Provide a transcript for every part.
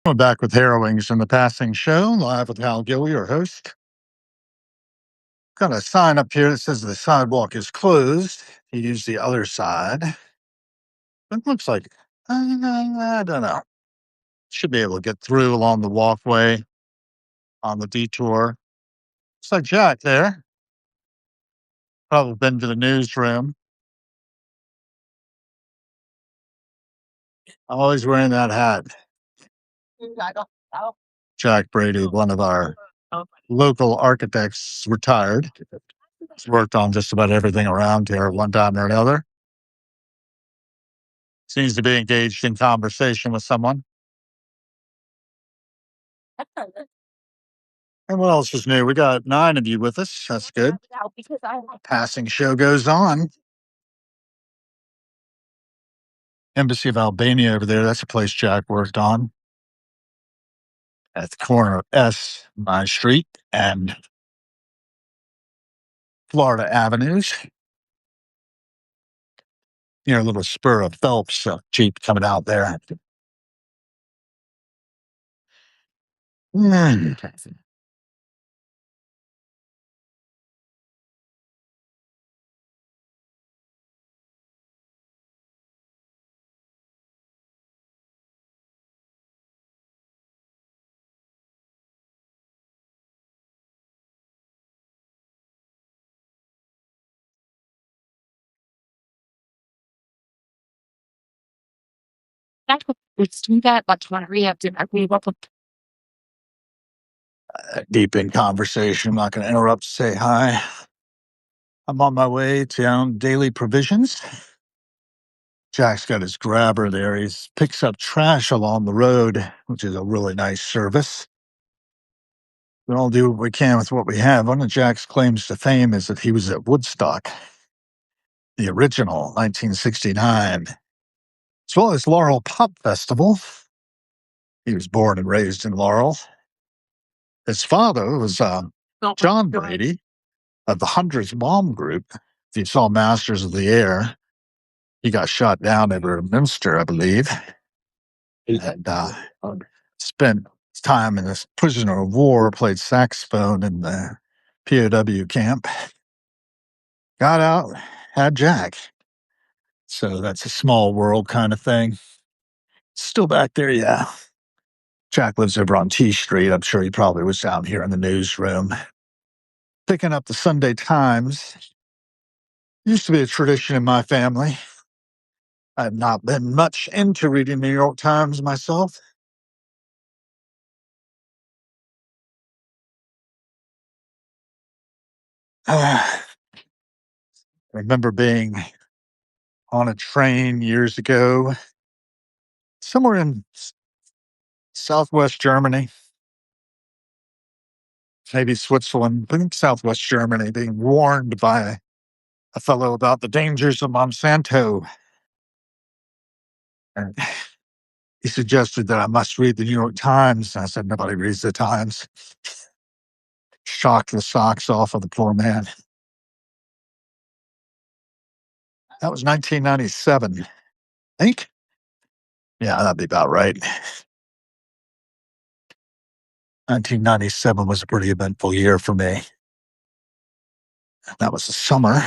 We're back with Harrowings in the Passing Show, live with Hal Gill, your host. Got a sign up here that says the sidewalk is closed. You use the other side. It looks like, I don't know. Should be able to get through along the walkway on the detour. Looks like Jack there. Probably been to the newsroom. Always wearing that hat. Jack Brady, one of our local architects, retired. He's worked on just about everything around here at one time or another. Seems to be engaged in conversation with someone. And what else is new? We got 9 of you with us. That's good. Passing show goes on. Embassy of Albania over there. That's a place Jack worked on at the corner of S. My Street and Florida Avenues. Near a little spur of Phelps, Jeep coming out there. Mm. Deep in conversation. I'm not going to interrupt to say hi. I'm on my way to Daily Provisions. Jack's got his grabber there. He picks up trash along the road, which is a really nice service. We all do what we can with what we have. One of Jack's claims to fame is that he was at Woodstock, the original 1969, as well as Laurel Pop Festival. He was born and raised in Laurel. His father was John Brady of the Hundreds Bomb Group. If you saw Masters of the Air, he got shot down at Minster, I believe, and spent time in this prisoner of war, played saxophone in the POW camp. Got out, had Jack. So that's a small world kind of thing. Still back there, yeah. Jack lives over on T Street. I'm sure he probably was down here in the newsroom. Picking up the Sunday Times. Used to be a tradition in my family. I've not been much into reading New York Times myself. I remember being on a train years ago, somewhere in southwest Germany, maybe Switzerland, I think southwest Germany, being warned by a fellow about the dangers of Monsanto. And he suggested that I must read the New York Times. And I said, nobody reads the Times. Shocked the socks off of the poor man. That was 1997, I think. Yeah, that'd be about right. 1997 was a pretty eventful year for me. That was the summer.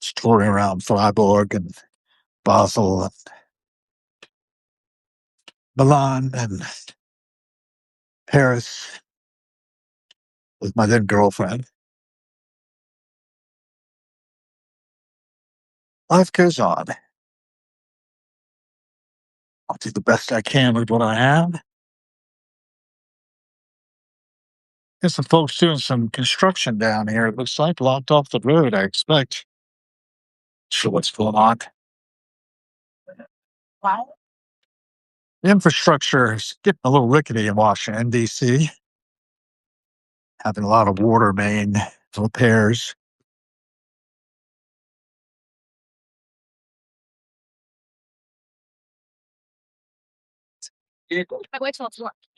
Just touring around Freiburg and Basel and Milan and Paris with my then girlfriend. Life goes on. I'll do the best I can with what I have. There's some folks doing some construction down here. It looks like blocked off the road, I expect. Sure what's going on. Wow. The infrastructure is getting a little rickety in Washington, D.C., having a lot of water main repairs.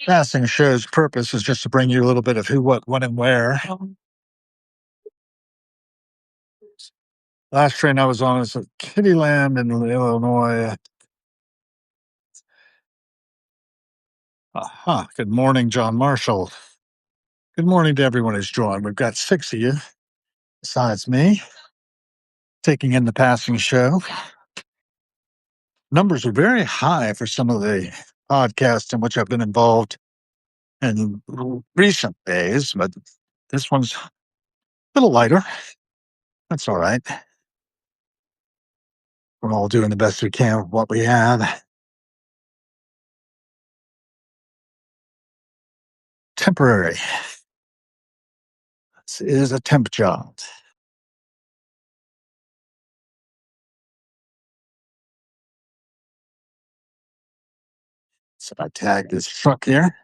Passing show's purpose is just to bring you a little bit of who, what, when, and where. Last train I was on was at Kittyland in Illinois. Good morning, John Marshall. Good morning to everyone who's joined. We've got 6 of you, besides me, taking in the passing show. Numbers are very high for some of the podcasts in which I've been involved in recent days, but this one's a little lighter. That's all right. We're all doing the best we can with what we have. Temporary. This is a temp job. So I tagged this truck here,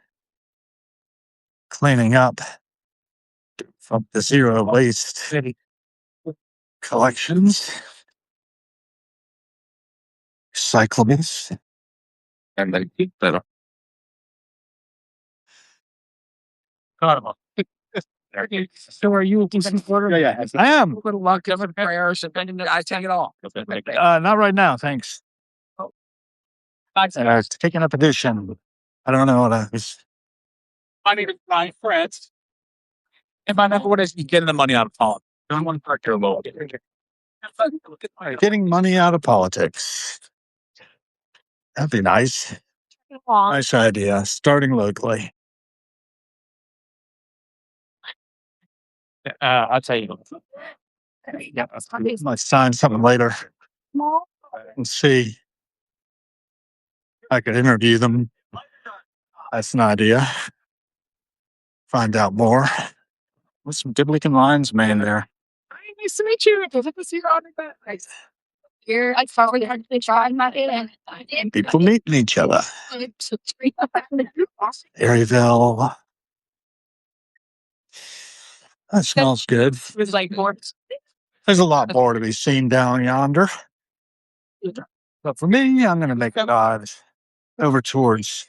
cleaning up from the zero waste collections, recyclables, and they keep that up. So are you a decent supporter? Yeah, I am. Good luck, give it prayers, and I take it all. Not right now, thanks. Taking up edition. I don't know what I was. My name is Brian Fritz. And my number one is getting the money out of politics. I want to park your low. Getting money out of politics. That'd be nice. Nice idea. Starting locally. I'll tell you. Yeah, I might sign something later and see. I could interview them. That's an idea. Find out more. With some good looking lines, man, there. Nice to meet you. Good to see you on the Here, I probably had to try my people meeting each other. Aryville. That smells good. There's a lot more to be seen down yonder. But for me, I'm going to make a dive over towards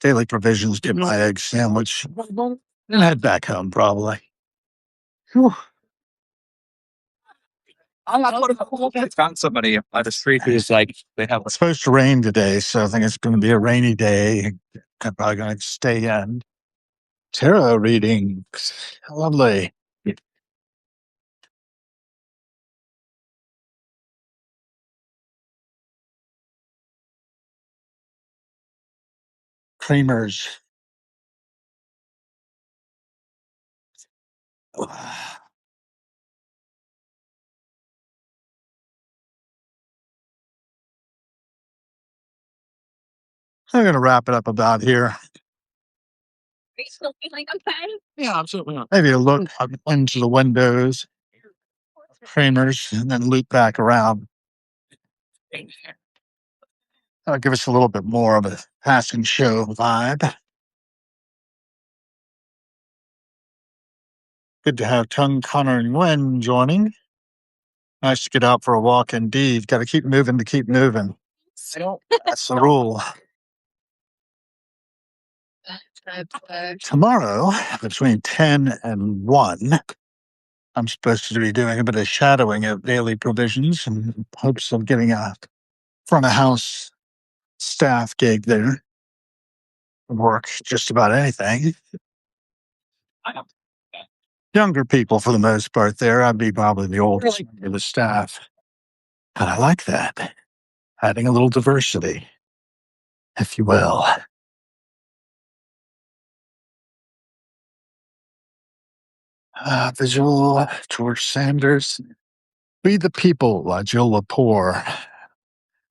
Daily Provisions, get my egg sandwich, and head back home probably. Whew. I found somebody by the street who's like, it's supposed to rain today, so I think it's going to be a rainy day. I'm probably going to stay in. Tarot readings. Lovely. Creamers. I'm going to wrap it up about here. Yeah, absolutely. Maybe a look into the windows, framers, and then loop back around. That'll give us a little bit more of a passing show vibe. Good to have Tung, Connor, and Wen joining. Nice to get out for a walk indeed. Got to keep moving to keep moving. That's the rule. Tomorrow, between 10 and 1, I'm supposed to be doing a bit of shadowing of Daily Provisions in hopes of getting a front of house staff gig there. Work just about anything. Younger people for the most part there. I'd be probably the oldest member of the staff. And I like that. Adding a little diversity, if you will. Visual, George Sanders. We the People, Jill Lepore.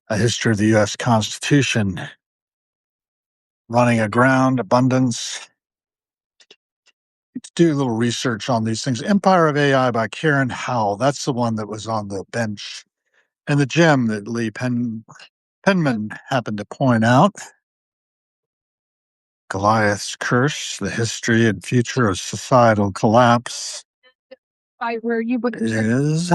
A History of the U.S. Constitution. Running Aground, Abundance. Do a little research on these things. Empire of AI by Karen Howell. That's the one that was on the bench. And the gem that Lee Penman happened to point out. Goliath's Curse, The History and Future of Societal Collapse. Is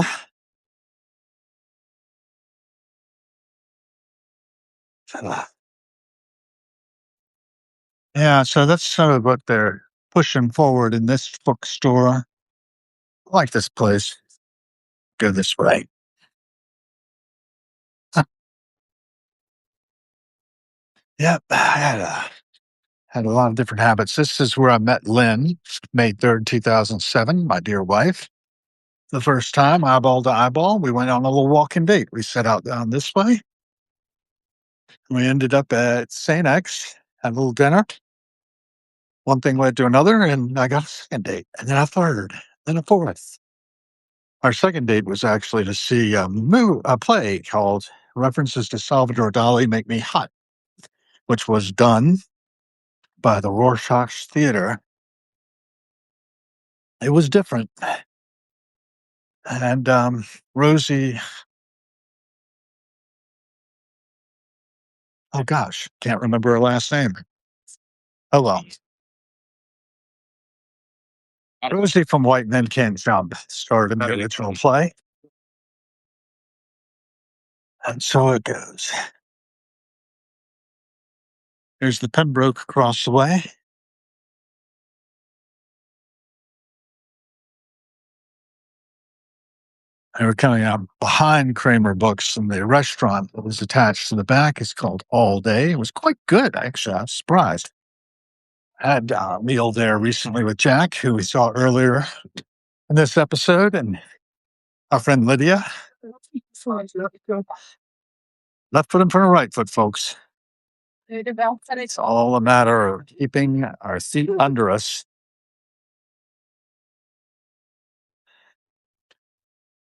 yeah, so that's sort of what they're pushing forward in this bookstore. I like this place. Go this way. Yep, I had a Had a lot of different habits. This is where I met Lynn, May 3rd, 2007, my dear wife. The first time, eyeball to eyeball, we went on a little walking date. We set out down this way. We ended up at St. X, had a little dinner. One thing led to another, and I got a second date, and then a third, then a fourth. Our second date was actually to see a play called References to Salvador Dali Make Me Hot, which was done by the Rorschach Theater. It was different. And Rosie, oh gosh, can't remember her last name. Oh well. Rosie from White Men Can't Jump starred in the original play. And so it goes. There's the Pembroke across the way. They were coming out behind Kramer Books, and the restaurant that was attached to the back is called All Day. It was quite good, actually. I was surprised. I had a meal there recently with Jack, who we saw earlier in this episode, and our friend Lydia. Left foot in front of right foot, folks. It's all a matter of keeping our seat under us.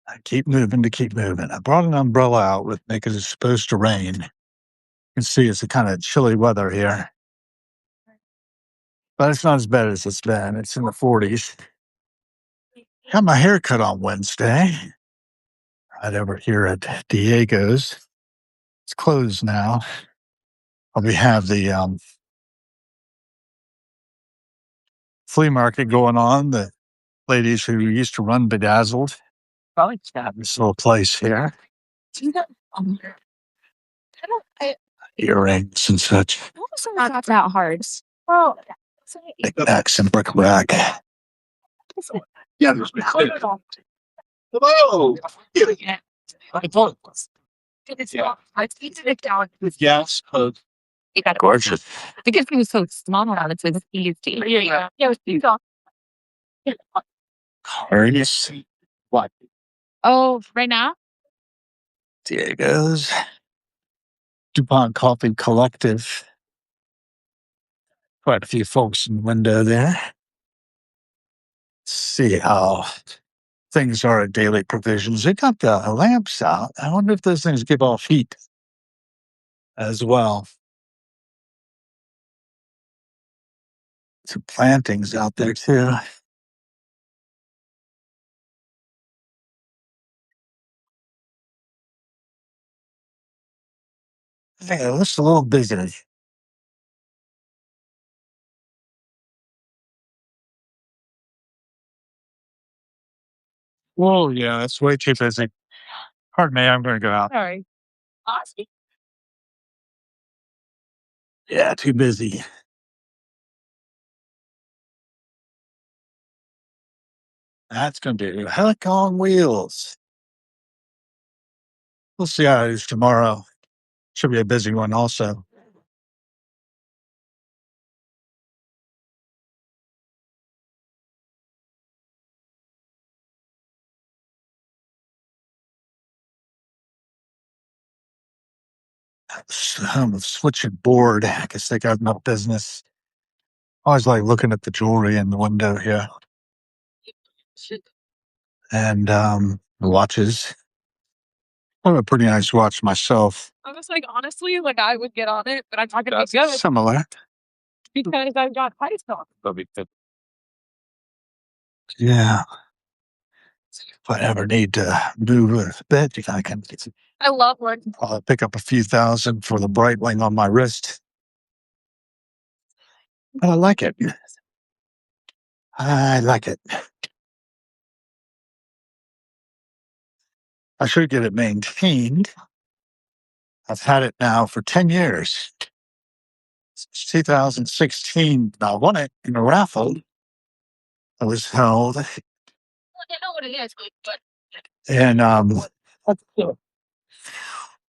I keep moving to keep moving. I brought an umbrella out with me because it's supposed to rain. You can see it's a kind of chilly weather here. But it's not as bad as it's been. It's in the 40s. Got my hair cut on Wednesday. Right over here at Diego's. It's closed now. We have the flea market going on. The ladies who used to run Bedazzled probably have this little place here. Earrings and such. Not that hard. Well, Knickknacks and bric-a-brac. Yeah. Hello. Yes. Gorgeous. Because he was so small on it, so it's easy. Yeah, it was easy. Gorgeous. What? Oh, right now? Diego's. DuPont Coffee Collective. Quite a few folks in the window there. Let's see how things are at Daily Provisions. They got the lamps out. I wonder if those things give off heat as well. Some plantings out there too. Yeah, it looks a little busy. Oh yeah, it's way too busy. Pardon me, I'm going to go out. Sorry. Awesome. Yeah, too busy. That's going to do. Heck on wheels. We'll see how it is tomorrow. Should be a busy one also. I'm switching board. I guess they got no business. I always like looking at the jewelry in the window here. And the watches. I have a pretty nice watch myself. I was like, honestly, like I would get on it, but I'm not gonna be good Similar. because I've got high stock. Yeah. If I ever need to move a bit, I can I love one. pick up a few thousand for the Breitling on my wrist. But I like it. I like it. I should get it maintained. I've had it now for 10 years. Since 2016, I won it in a raffle. It was held. I know what it is, but And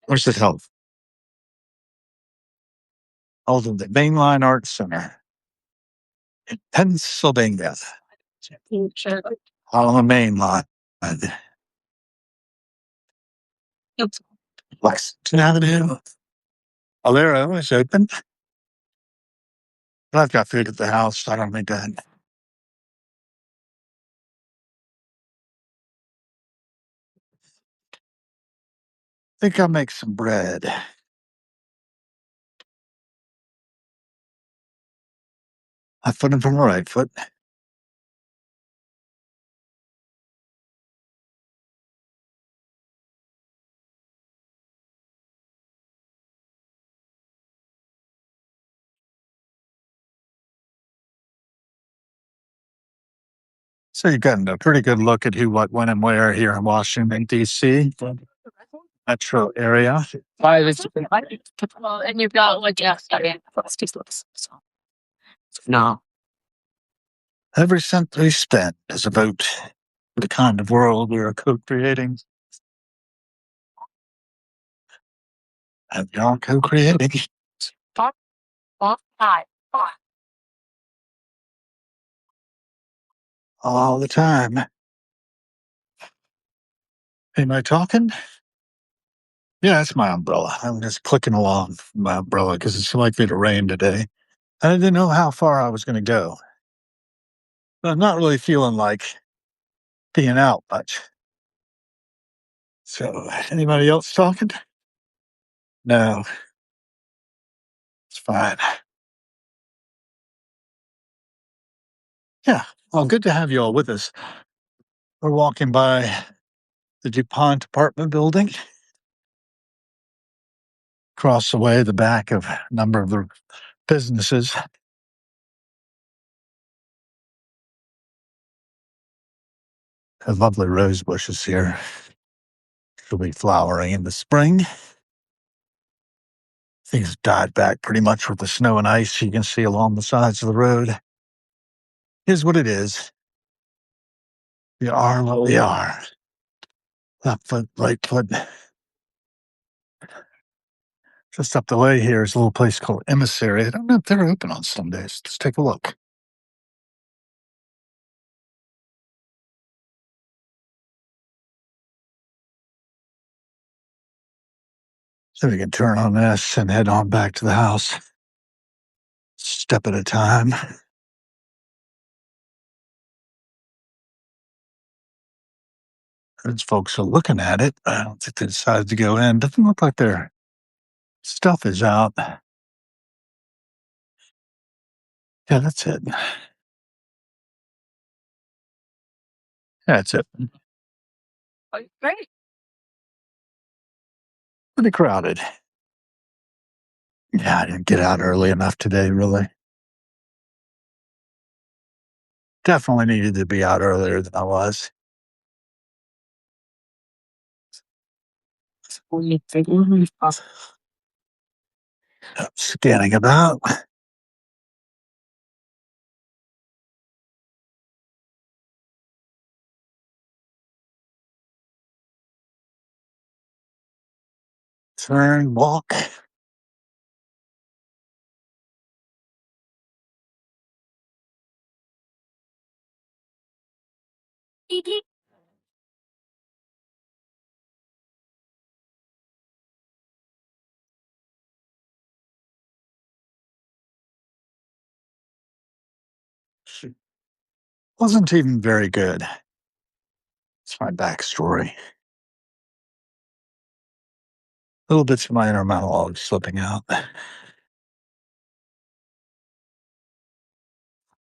where's it held? Held in the Mainline Arts Center. Pennsylvania. On the main line. Lexington Avenue. Alero is open. But I've got food at the house. I don't need that. Think I'll make some bread. Left foot in from the right foot. So you've gotten a pretty good look at who, what, when, and where here in Washington, D.C. metro area. And you've got like no. Every cent we spend is about the kind of world we are co-creating. And we are co-creating all the time. Am I talking? Yeah, that's my umbrella. I'm just clicking along with my umbrella because it's likely to rain today. I didn't know how far I was going to go. But I'm not really feeling like being out much. So, anybody else talking? No, it's fine. Yeah, well, good to have you all with us. We're walking by the DuPont apartment building. Across the way, the back of a number of the businesses. Have lovely rose bushes here. They'll be flowering in the spring. Things died back pretty much with the snow and ice you can see along the sides of the road. Here's what it is. We are what we are. Left foot, right foot. Just up the way here is a little place called Emissary. I don't know if they're open on Sundays. Let's take a look. So we can turn on this and head on back to the house. Step at a time. Those folks are looking at it. I don't think they decided to go in. Doesn't look like their stuff is out. Yeah, that's it. That's it. Great. Pretty crowded. Yeah, I didn't get out early enough today, really. Definitely needed to be out earlier than I was. Scanning about. Turn, walk. Wasn't even very good. It's my backstory. Little bits of my inner monologue slipping out.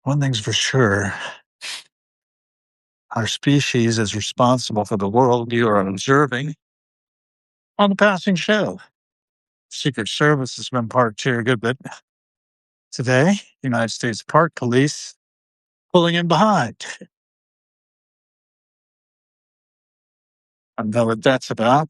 One thing's for sure. Our species is responsible for the world you are observing on the passing show. Secret Service has been parked here a good bit. Today, United States Park Police pulling in behind. I know what that's about.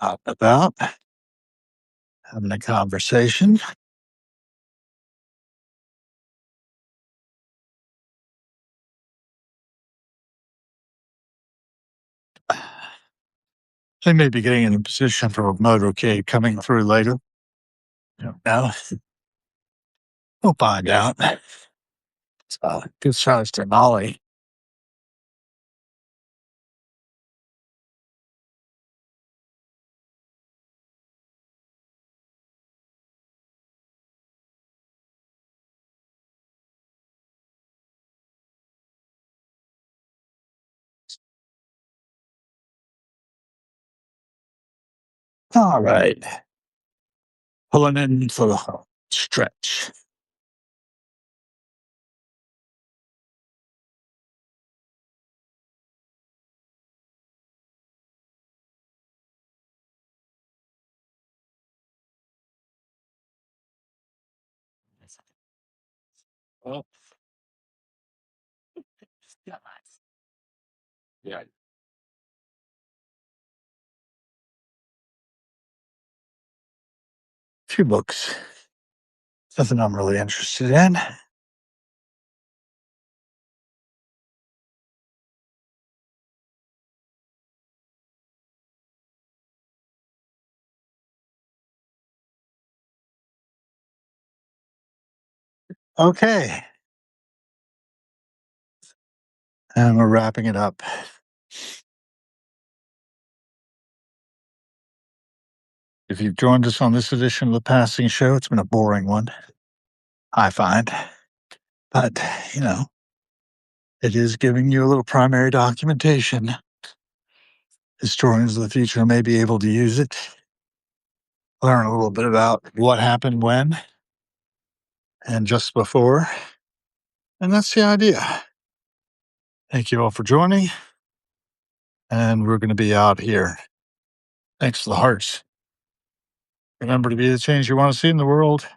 out and about, having a conversation. They may be getting in a position for a motorcade coming through later. Don't know. We'll find out. It's a good size Denali. All right. Pulling in for the stretch. Oh, yeah. Few books. Nothing I'm really interested in. Okay. And we're wrapping it up. If you've joined us on this edition of the Passing Show, it's been a boring one, I find. But, it is giving you a little primary documentation. Historians of the future may be able to use it, learn a little bit about what happened when and just before. And that's the idea. Thank you all for joining. And we're going to be out here. Thanks for the hearts. Remember to be the change you want to see in the world.